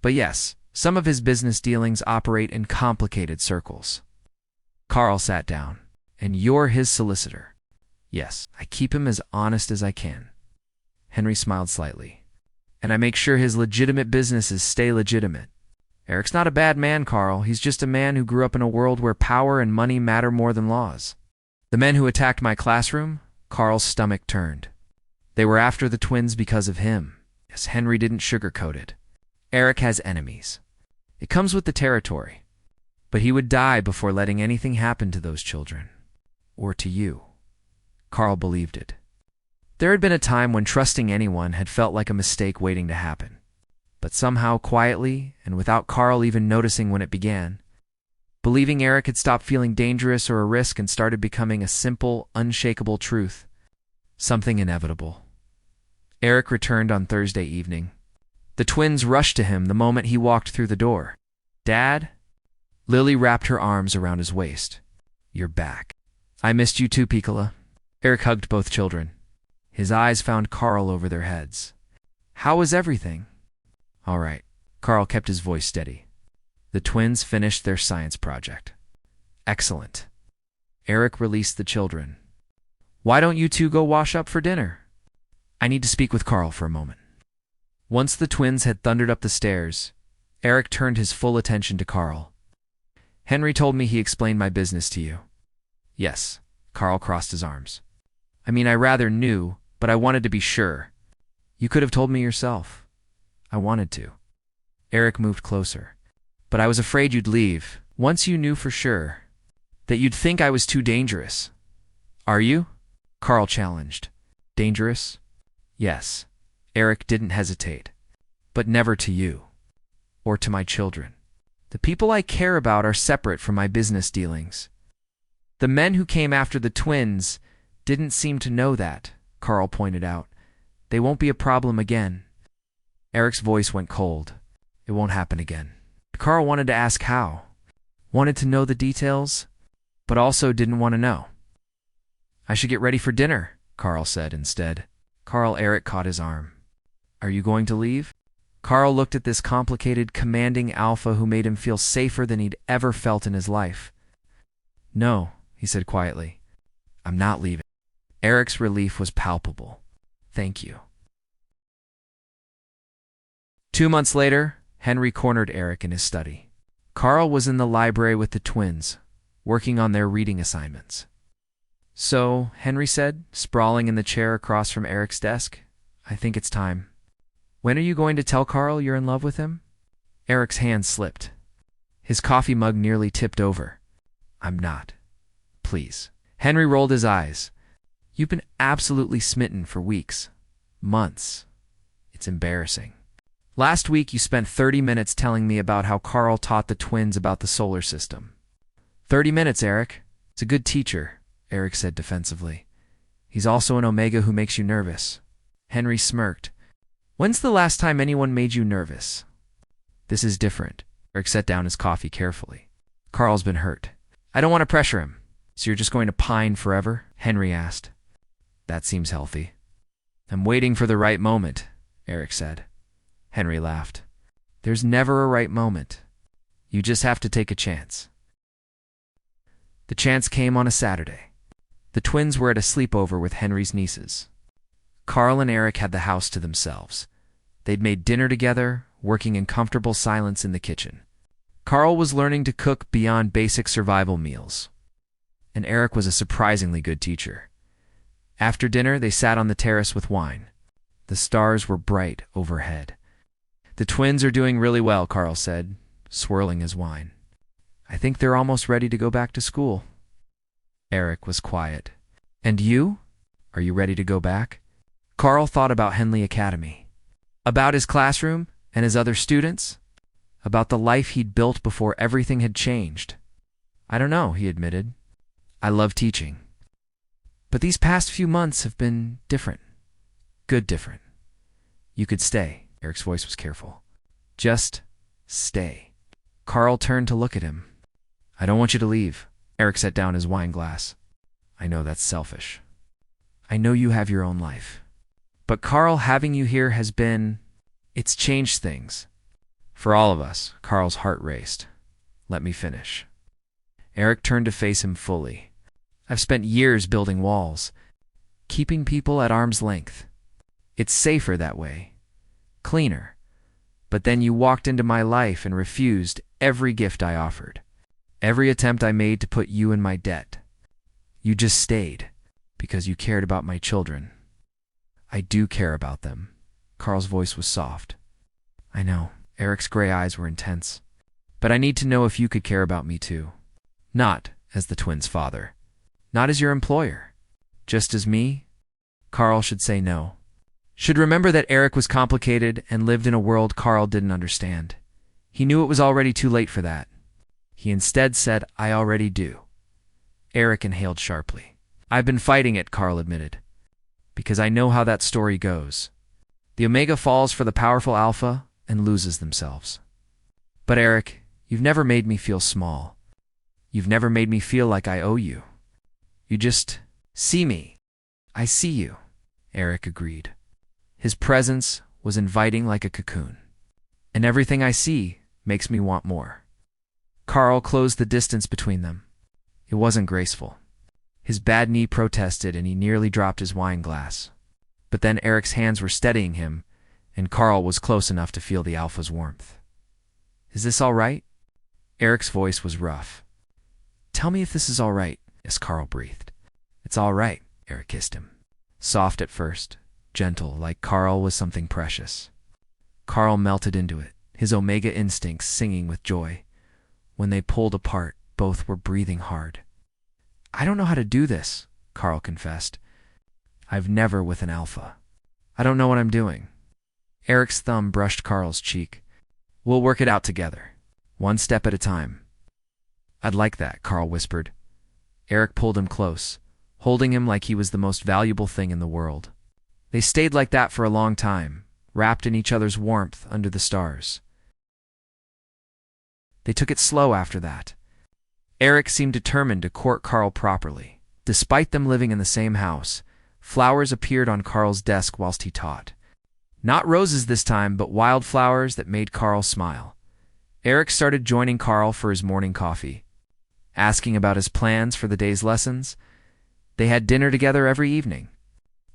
But yes, some of his business dealings operate in complicated circles. Carl sat down. And you're his solicitor. Yes, I keep him as honest as I can. Henry smiled slightly. And I make sure his legitimate businesses stay legitimate. Erik's not a bad man, Carl. He's just a man who grew up in a world where power and money matter more than laws. The men who attacked my classroom, Carl's stomach turned. They were after the twins because of him. Yes, Henry didn't sugarcoat it. Erik has enemies. It comes with the territory. But he would die before letting anything happen to those children. Or to you. Carl believed it. There had been a time when trusting anyone had felt like a mistake waiting to happen. But somehow, quietly, and without Carl even noticing when it began, believing Erik had stopped feeling dangerous or a risk and started becoming a simple, unshakable truth. Something inevitable. Erik returned on Thursday evening. The twins rushed to him the moment he walked through the door. Dad? Lily wrapped her arms around his waist. You're back. I missed you too, Piccola. Erik hugged both children. His eyes found Carl over their heads. How was everything? All right. Carl kept his voice steady. The twins finished their science project. Excellent. Erik released the children. Why don't you two go wash up for dinner? I need to speak with Carl for a moment. Once the twins had thundered up the stairs, Erik turned his full attention to Carl. Henry told me he explained my business to you. Yes. Carl crossed his arms. I mean, I rather knew, but I wanted to be sure. You could have told me yourself. I wanted to. Erik moved closer. But I was afraid you'd leave, once you knew for sure. That you'd think I was too dangerous. Are you? Carl challenged. Dangerous? Yes. Erik didn't hesitate. But never to you. Or to my children. The people I care about are separate from my business dealings. The men who came after the twins didn't seem to know that, Carl pointed out. They won't be a problem again. Erik's voice went cold. It won't happen again. Carl wanted to ask how. Wanted to know the details, but also didn't want to know. I should get ready for dinner, Carl said instead. Erik caught his arm. Are you going to leave? Carl looked at this complicated, commanding alpha who made him feel safer than he'd ever felt in his life. No, he said quietly. I'm not leaving. Erik's relief was palpable. Thank you. 2 months later, Henry cornered Erik in his study. Carl was in the library with the twins, working on their reading assignments. So, Henry said, sprawling in the chair across from Erik's desk, I think it's time. When are you going to tell Carl you're in love with him? Erik's hand slipped. His coffee mug nearly tipped over. I'm not. Please. Henry rolled his eyes. You've been absolutely smitten for weeks. Months. It's embarrassing. Last week you spent 30 minutes telling me about how Carl taught the twins about the solar system. 30 minutes, Erik. It's a good teacher, Erik said defensively. He's also an Omega who makes you nervous. Henry smirked. When's the last time anyone made you nervous? This is different. Erik set down his coffee carefully. Carl's been hurt. I don't want to pressure him. So you're just going to pine forever? Henry asked. That seems healthy. I'm waiting for the right moment, Erik said. Henry laughed. There's never a right moment. You just have to take a chance. The chance came on a Saturday. The twins were at a sleepover with Henry's nieces. Carl and Erik had the house to themselves. They'd made dinner together, working in comfortable silence in the kitchen. Carl was learning to cook beyond basic survival meals. And Erik was a surprisingly good teacher. After dinner, they sat on the terrace with wine. The stars were bright overhead. The twins are doing really well, Carl said, swirling his wine. I think they're almost ready to go back to school. Erik was quiet. And you? Are you ready to go back? Carl thought about Henley Academy. About his classroom and his other students. About the life he'd built before everything had changed. I don't know, he admitted. I love teaching. But these past few months have been different. Good different. You could stay. Erik's voice was careful. Just stay. Carl turned to look at him. I don't want you to leave. Erik set down his wine glass. I know that's selfish. I know you have your own life. But Carl, having you here has been... It's changed things. For all of us, Carl's heart raced. Let me finish. Erik turned to face him fully. I've spent years building walls, keeping people at arm's length. It's safer that way. Cleaner. But then you walked into my life and refused every gift I offered. Every attempt I made to put you in my debt. You just stayed because you cared about my children. I do care about them. Carl's voice was soft. I know. Erik's gray eyes were intense. But I need to know if you could care about me too. Not as the twins' father. Not as your employer. Just as me? Carl should say no. Should remember that Erik was complicated and lived in a world Carl didn't understand. He knew it was already too late for that. He instead said, I already do. Erik inhaled sharply. I've been fighting it, Carl admitted. Because I know how that story goes. The Omega falls for the powerful Alpha and loses themselves. But Erik, you've never made me feel small. You've never made me feel like I owe you. You just see me I see you, Erik agreed. His presence was inviting like a cocoon. And everything I see makes me want more. Carl closed the distance between them. It wasn't graceful. His bad knee protested and he nearly dropped his wine glass. But then Erik's hands were steadying him, and Carl was close enough to feel the alpha's warmth. Is this all right? Erik's voice was rough. Tell me if this is all right, as Carl breathed. It's all right, Erik kissed him. Soft at first, gentle, like Carl was something precious. Carl melted into it, his Omega instincts singing with joy. When they pulled apart, both were breathing hard. I don't know how to do this, Carl confessed. I've never with an alpha. I don't know what I'm doing. Erik's thumb brushed Carl's cheek. We'll work it out together, one step at a time. I'd like that, Carl whispered. Erik pulled him close, holding him like he was the most valuable thing in the world. They stayed like that for a long time, wrapped in each other's warmth under the stars. They took it slow after that. Erik seemed determined to court Carl properly. Despite them living in the same house, flowers appeared on Carl's desk whilst he taught. Not roses this time, but wildflowers that made Carl smile. Erik started joining Carl for his morning coffee, asking about his plans for the day's lessons. They had dinner together every evening,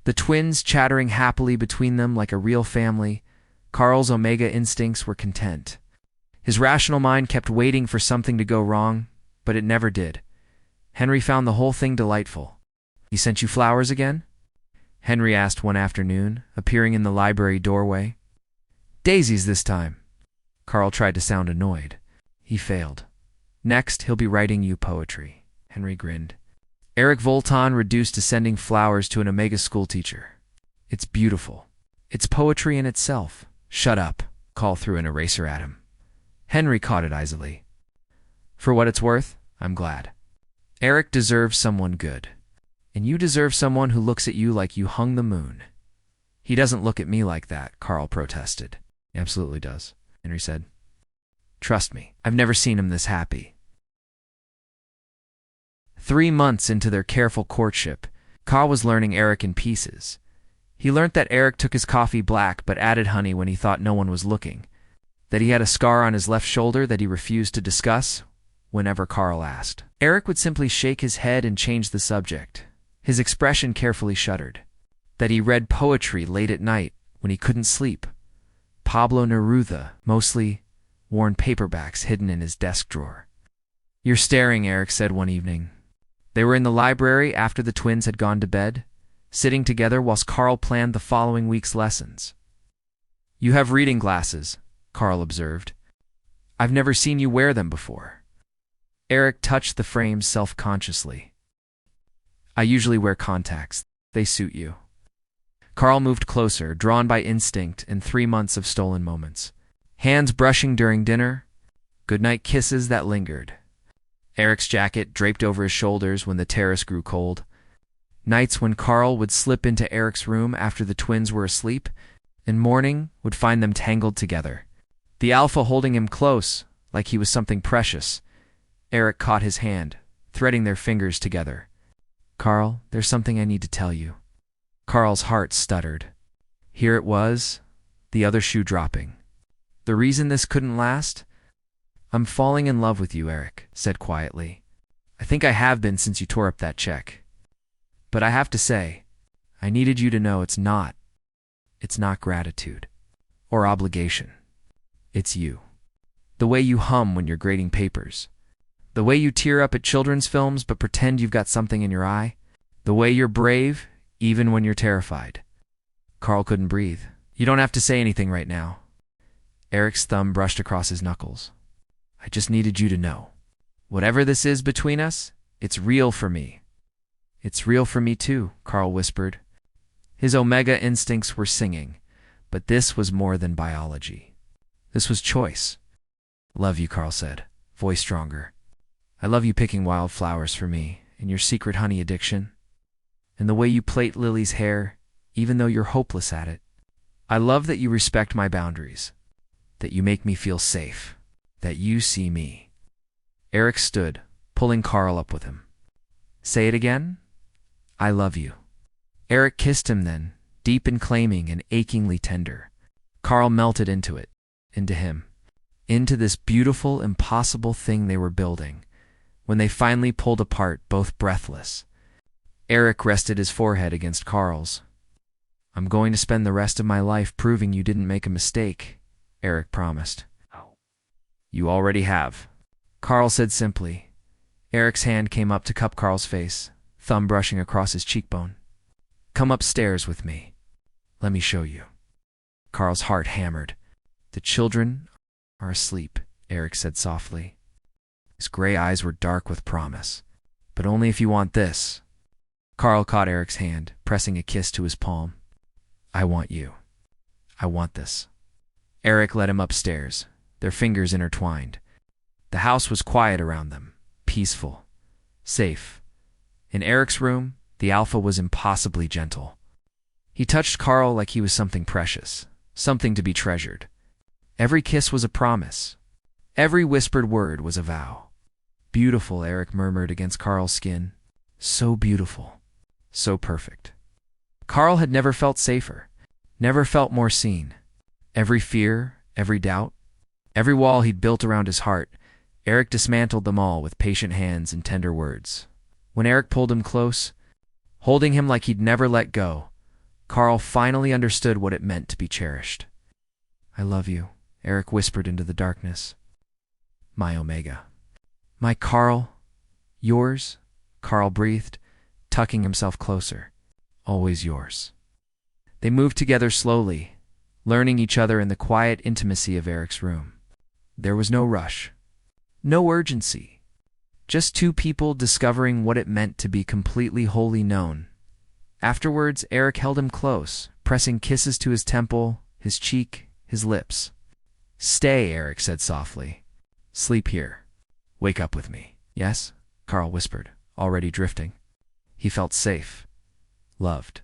the twins chattering happily between them like a real family. Carl's Omega instincts were content. His rational mind kept waiting for something to go wrong, but it never did. Henry found the whole thing delightful. He sent you flowers again? Henry asked one afternoon, appearing in the library doorway. Daisies this time. Carl tried to sound annoyed. He failed. Next, he'll be writing you poetry. Henry grinned. Erik Voltin reduced to sending flowers to an Omega schoolteacher. It's beautiful. It's poetry in itself. Shut up, Carl threw an eraser at him. Henry caught it easily. For what it's worth, I'm glad. Erik deserves someone good. And you deserve someone who looks at you like you hung the moon. He doesn't look at me like that, Carl protested. He absolutely does, Henry said. Trust me, I've never seen him this happy. 3 months into their careful courtship, Carl was learning Erik in pieces. He learnt that Erik took his coffee black but added honey when he thought no one was looking, that he had a scar on his left shoulder that he refused to discuss whenever Carl asked. Erik would simply shake his head and change the subject. His expression carefully shuddered. That he read poetry late at night when he couldn't sleep. Pablo Neruda, mostly worn paperbacks hidden in his desk drawer. You're staring, Erik said one evening. They were in the library after the twins had gone to bed, sitting together whilst Carl planned the following week's lessons. You have reading glasses, Carl observed. I've never seen you wear them before. Erik touched the frames self-consciously. I usually wear contacts. They suit you. Carl moved closer, drawn by instinct and 3 months of stolen moments. Hands brushing during dinner, goodnight kisses that lingered. Erik's jacket draped over his shoulders when the terrace grew cold. Nights when Carl would slip into Erik's room after the twins were asleep, and morning would find them tangled together. The alpha holding him close, like he was something precious. Erik caught his hand, threading their fingers together. Carl, there's something I need to tell you. Carl's heart stuttered. Here it was, the other shoe dropping. The reason this couldn't last? I'm falling in love with you, Erik said quietly. I think I have been since you tore up that check. But I have to say, I needed you to know it's not gratitude or obligation. It's you. The way you hum when you're grading papers. The way you tear up at children's films but pretend you've got something in your eye. The way you're brave, even when you're terrified. Carl couldn't breathe. You don't have to say anything right now. Erik's thumb brushed across his knuckles. I just needed you to know. Whatever this is between us, it's real for me. It's real for me too, Carl whispered. His Omega instincts were singing, but this was more than biology. This was choice. Love you, Carl said, voice stronger. I love you picking wildflowers for me, and your secret honey addiction, and the way you plait Lily's hair, even though you're hopeless at it. I love that you respect my boundaries, that you make me feel safe, that you see me. Erik stood, pulling Carl up with him. Say it again? I love you. Erik kissed him then, deep and claiming and achingly tender. Carl melted into him, into this beautiful, impossible thing they were building. When they finally pulled apart, both breathless, Erik rested his forehead against Carl's. "I'm going to spend the rest of my life proving you didn't make a mistake," Erik promised. "You already have," Carl said simply. Erik's hand came up to cup Carl's face, thumb brushing across his cheekbone. "Come upstairs with me. Let me show you." Carl's heart hammered. "The children are asleep," Erik said softly. His gray eyes were dark with promise. "But only if you want this." Carl caught Erik's hand, pressing a kiss to his palm. "I want you. I want this." Erik led him upstairs, their fingers intertwined. The house was quiet around them, peaceful, safe. In Erik's room, the alpha was impossibly gentle. He touched Carl like he was something precious, something to be treasured. Every kiss was a promise. Every whispered word was a vow. "Beautiful," Erik murmured against Carl's skin. "So beautiful. So perfect." Carl had never felt safer, never felt more seen. Every fear, every doubt, every wall he'd built around his heart, Erik dismantled them all with patient hands and tender words. When Erik pulled him close, holding him like he'd never let go, Carl finally understood what it meant to be cherished. "I love you," Erik whispered into the darkness. "My Omega." "My Carl." "Yours," Carl breathed, tucking himself closer. "Always yours." They moved together slowly, learning each other in the quiet intimacy of Erik's room. There was no rush, no urgency, just two people discovering what it meant to be completely wholly known. Afterwards, Erik held him close, pressing kisses to his temple, his cheek, his lips. "Stay," Erik said softly. "Sleep here. Wake up with me." "Yes," Carl whispered, already drifting. He felt safe, loved.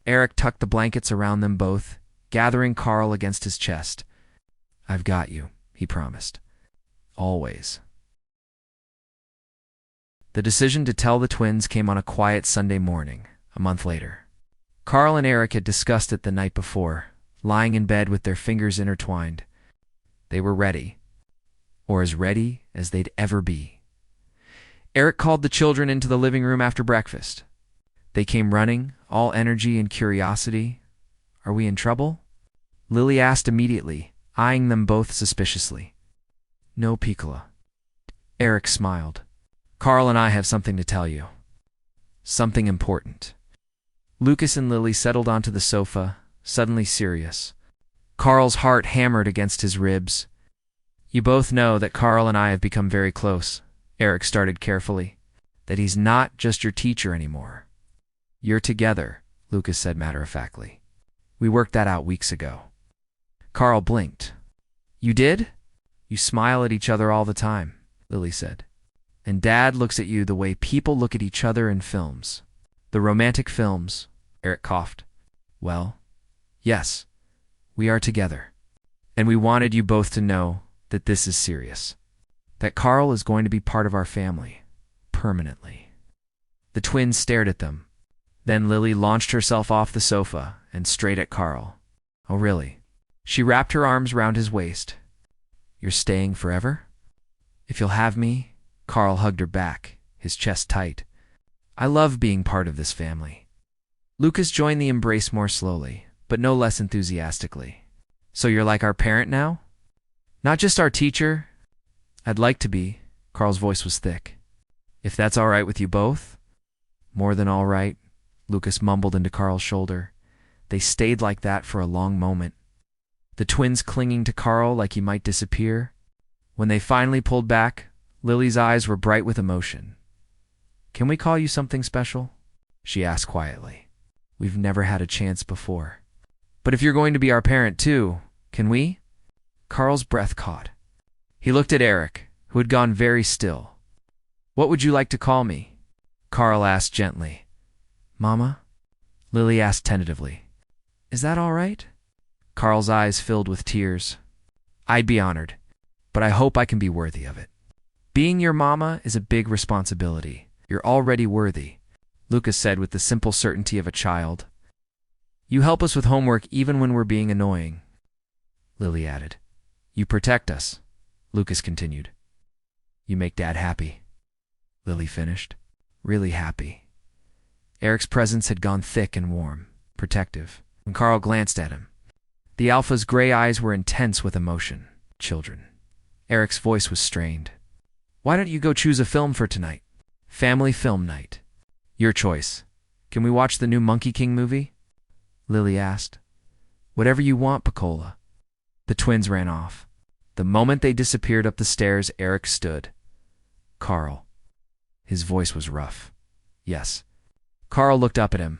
Erik tucked the blankets around them both, gathering Carl against his chest. "I've got you," he promised. "Always." The decision to tell the twins came on a quiet Sunday morning, a month later. Carl and Erik had discussed it the night before, lying in bed with their fingers intertwined. They were ready, or as ready as they'd ever be. Erik called the children into the living room after breakfast. They came running, all energy and curiosity. "Are we in trouble?" Lily asked immediately, eyeing them both suspiciously. "No, Piccola." Erik smiled. "Carl and I have something to tell you. Something important." Lucas and Lily settled onto the sofa, suddenly serious. Carl's heart hammered against his ribs. "You both know that Carl and I have become very close," Erik started carefully. "That he's not just your teacher anymore. You're together," Lucas said matter-of-factly. "We worked that out weeks ago." Carl blinked. "You did?" "You smile at each other all the time," Lily said. "And Dad looks at you the way people look at each other in films. The romantic films," Erik coughed. "Well, yes, we are together. And we wanted you both to know that this is serious. That Carl is going to be part of our family, permanently." The twins stared at them. Then Lily launched herself off the sofa and straight at Carl. "Oh, really?" She wrapped her arms round his waist. "You're staying forever?" "If you'll have me." Carl hugged her back, his chest tight. "I love being part of this family." Lucas joined the embrace more slowly, but no less enthusiastically. "So you're like our parent now? Not just our teacher?" "I'd like to be." Carl's voice was thick. "If that's all right with you both?" "More than all right," Lucas mumbled into Carl's shoulder. They stayed like that for a long moment, the twins clinging to Carl like he might disappear. When they finally pulled back, Lily's eyes were bright with emotion. "Can we call you something special?" she asked quietly. "We've never had a chance before." "But if you're going to be our parent too, can we?" Carl's breath caught. He looked at Erik, who had gone very still. "What would you like to call me?" Carl asked gently. "Mama?" Lily asked tentatively. "Is that all right?" Carl's eyes filled with tears. "I'd be honored, but I hope I can be worthy of it. Being your mama is a big responsibility. You're already worthy." Lucas said with the simple certainty of a child. You help us with homework even when we're being annoying, Lily added. You protect us, Lucas continued. You make Dad happy, Lily finished. Really happy. Erik's presence had gone thick and warm, protective, when Carl glanced at him. The alpha's gray eyes were intense with emotion. Children. Erik's voice was strained. Why don't you go choose a film for tonight? Family film night. Your choice. Can we watch the new Monkey King movie? Lily asked. Whatever you want, Pecola. The twins ran off. The moment they disappeared up the stairs, Erik stood. Carl. His voice was rough. Yes. Carl looked up at him.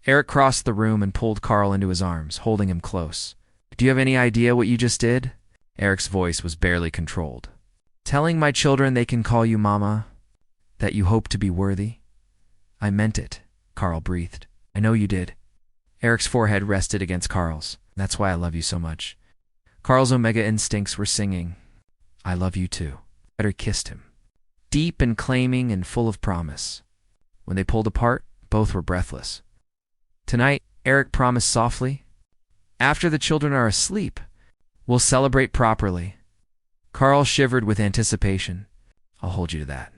Erik crossed the room and pulled Carl into his arms, holding him close. Do you have any idea what you just did? Erik's voice was barely controlled. Telling my children they can call you Mama, that you hope to be worthy? I meant it, Carl breathed. I know you did. Erik's forehead rested against Carl's. That's why I love you so much. Carl's Omega instincts were singing, I love you too. Erik kissed him. Deep and claiming and full of promise. When they pulled apart, both were breathless. Tonight, Erik promised softly, after the children are asleep, we'll celebrate properly. Carl shivered with anticipation. I'll hold you to that.